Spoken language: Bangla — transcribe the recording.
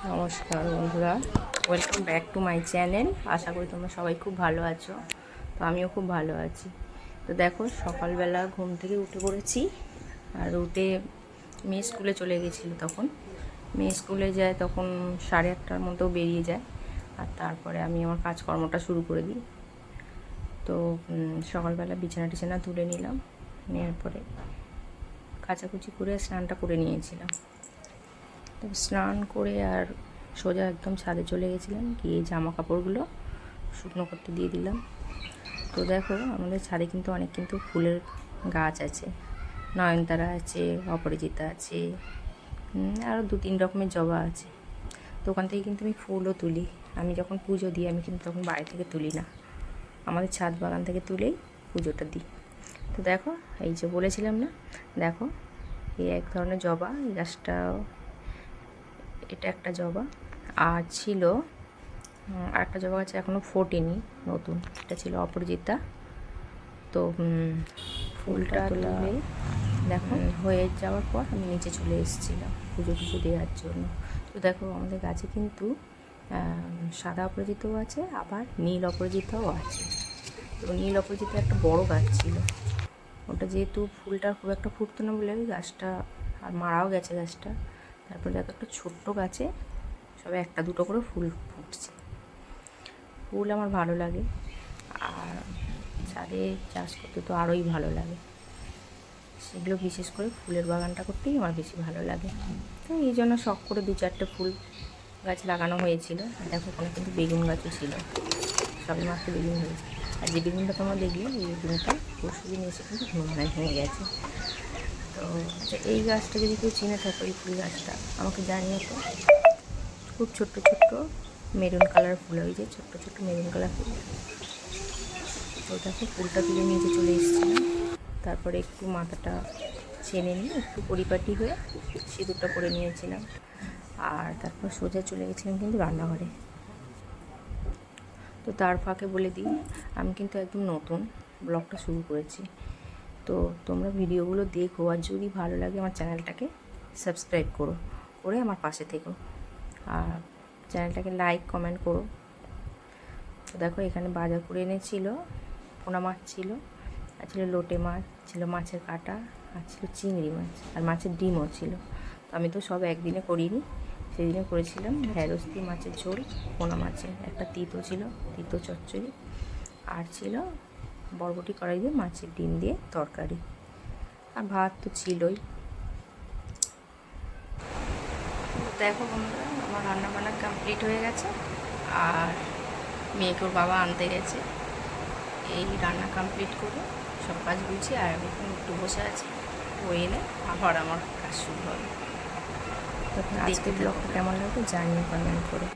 নমস্কার বন্ধুরা, welcome back to my channel. আশা করি তোমরা সবাই খুব ভালো আছো। তো আমিও খুব ভালো আছি। তো দেখো, সকালবেলা ঘুম থেকে উঠে পড়েছি। আর উঠে মেয়ে স্কুলে চলে গেছিলো। তখন মেয়ে স্কুলে যায়, তখন 8:30টার মধ্যেও বেরিয়ে যায়। আর তারপরে আমি আমার কাজকর্মটা শুরু করে দিই। তো সকালবেলা বিছানা টিছানা তুলে নিলাম, নেওয়ার পরে কাচাকুচি করে স্নানটা করে নিয়েছিলাম। তো স্নান করে আর সোজা একদম ছাদে চলে গেছিলাম, গিয়ে জামা কাপড়গুলো শুকনো করতে দিয়ে দিলাম। তো দেখো, আমাদের ছাদে কিন্তু অনেক ফুলের গাছ আছে। নয়নতারা আছে, অপরাজিতা আছে, আরও 2-3 রকমের জবা আছে। তো ওখান থেকে কিন্তু আমি ফুলও তুলি। আমি যখন পুজো দিই, আমি কিন্তু তখন বাড়ি থেকে তুলি না, আমাদের ছাদ বাগান থেকে তুলেই পুজোটা দিই। তো দেখো, এই যে বলেছিলাম না, দেখো এই এক ধরনের জবা। এই গাছটা, এটা একটা জবা। আর ছিল আরেকটা জবা গাছ, এখনও ফোটেনি, নতুন। এটা ছিল অপরাজিতা। তো ফুলটা তুলে দেখো হয়ে যাওয়ার পর আমি নিচে চলে এসেছিলাম পুজো টুজো দেওয়ার জন্য। তো দেখো, আমাদের গাছে কিন্তু সাদা অপরাজিতাও আছে, আবার নীল অপরাজিতাও আছে। তো নীল অপরাজিতা একটা বড় গাছ ছিল, ওটা যেহেতু ফুলটা খুব একটা ফুটতো না বলে ওই গাছটা আর মারাও গেছে গাছটা। তারপরে দেখো, একটা ছোট্ট গাছে সবে 1-2 করে ফুল ফুটছে। ফুল আমার ভালো লাগে, আর ছাদে চাষ করতে তো আরোই ভালো লাগে। সেগুলো বিশেষ করে ফুলের বাগানটা করতেই আমার বেশি ভালো লাগে। তো এই জন্য শখ করে 2-4টে ফুল গাছ লাগানো হয়েছিল। দেখো, ওখানে কিন্তু বেগুন গাছও ছিল, সবে মাত্র বেগুন হয়েছে। আর যে বেগুনটা তোমরা দেখলে, এই বেগুনটা পরশুদিন এসে কিন্তু ভেঙে গেছে। তো এই গাছটা যদি কেউ চিনে থাকো, এই ফুল গাছটা, আমাকে জানিয়ে তো। খুব ছোট্ট ছোট্ট মেরুন কালার ফুল, ওই যে ছোট্ট ছোট্ট মেরুন কালার ফুল। তো দেখো, ফুলটা তুলে নিচে চলে এসেছিলাম। তারপরে একটু মাথাটা ছেনে নিয়ে একটু পরিপাটি হয়ে সিঁদুরটা পরে নিয়েছিলাম। আর তারপর সোজা চলে গেছিলাম কিন্তু রান্নাঘরে। তো তার ফাঁকে বলে দিই, আমি কিন্তু একদম নতুন ব্লগটা শুরু করেছি। তো তোমরা ভিডিওগুলো দেখো, আর যদি ভালো লাগে আমার চ্যানেলটাকে সাবস্ক্রাইব করে আমার পাশে থেকো, আর চ্যানেলটাকে লাইক কমেন্ট করো। তো দেখো, এখানে বাজার করে এনেছিল, পোনা মাছ ছিল, আর ছিল লোটে মাছ, ছিল মাছের কাঁটা, আর ছিল চিংড়ি মাছ, আর মাছের ডিমও ছিল। তো আমি তো সব একদিনে করিনি, সেদিনে করেছিলাম ঢ্যাঁড়স দিয়ে মাছের ঝোল, পোনা মাছের একটা তিতো ছিল, তিতো চচ্চড়ি, আর ছিল বরবটি কড়াই দিয়ে মাছের ডিম দিয়ে তরকারি, আর ভাত তো ছিলই। দেখো বন্ধুরা, আমার রান্নাবান্না কমপ্লিট হয়ে গেছে, আর মেয়েকে ওর বাবা আনতে গেছে। এই রান্না কমপ্লিট করে সব কাজ গুছিয়ে আর আমি এখন একটু বসে আছি, ও এলে আবার আমার কাজ শুরু হবে। তো আজকের ব্লগটা কেমন লাগবে জানিয়ে কমেন্ট করে।